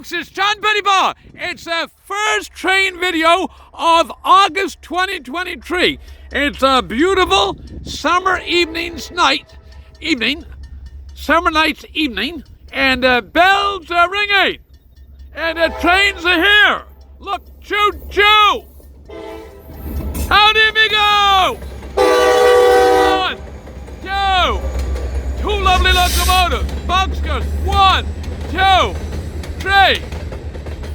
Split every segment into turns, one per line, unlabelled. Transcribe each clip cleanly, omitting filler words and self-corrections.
folks, it's John Pettipas. It's the first train video of August 2023. It's a beautiful summer night's evening, and the bells are ringing, and the trains are here. Look, choo-choo! How did we go? 1, 2, 2 lovely locomotives, boxcars, 1, 2, 3,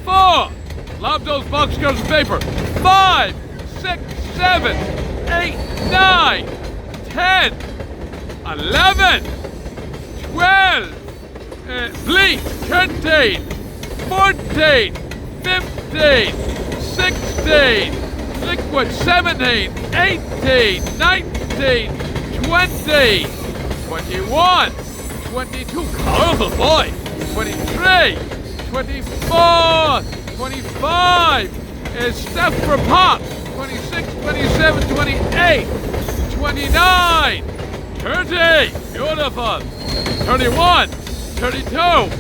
4. Love those boxcars of paper. 5, 6, 7, 8, 9, 10, 11, 12, bleak, 13, 14, 15, 16, liquid, 17, 18, 19, 20, 21, 22, colorful boy, 23, 24, 25, is stuff for pop, 26, 27, 28, 29, 30, beautiful, 31, 32,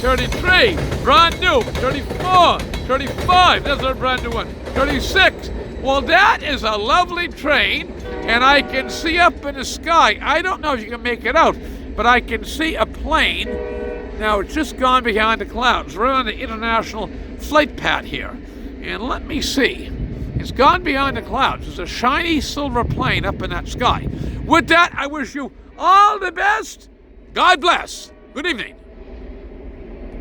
33, brand new, 34, 35, that's a brand new one, 36. Well, that is a lovely train, and I can see up in the sky. I don't know if you can make it out, but I can see a plane. Now, it's just gone behind the clouds. We're on the international flight pad here. And let me see. It's gone behind the clouds. There's a shiny silver plane up in that sky. With that, I wish you all the best. God bless. Good evening.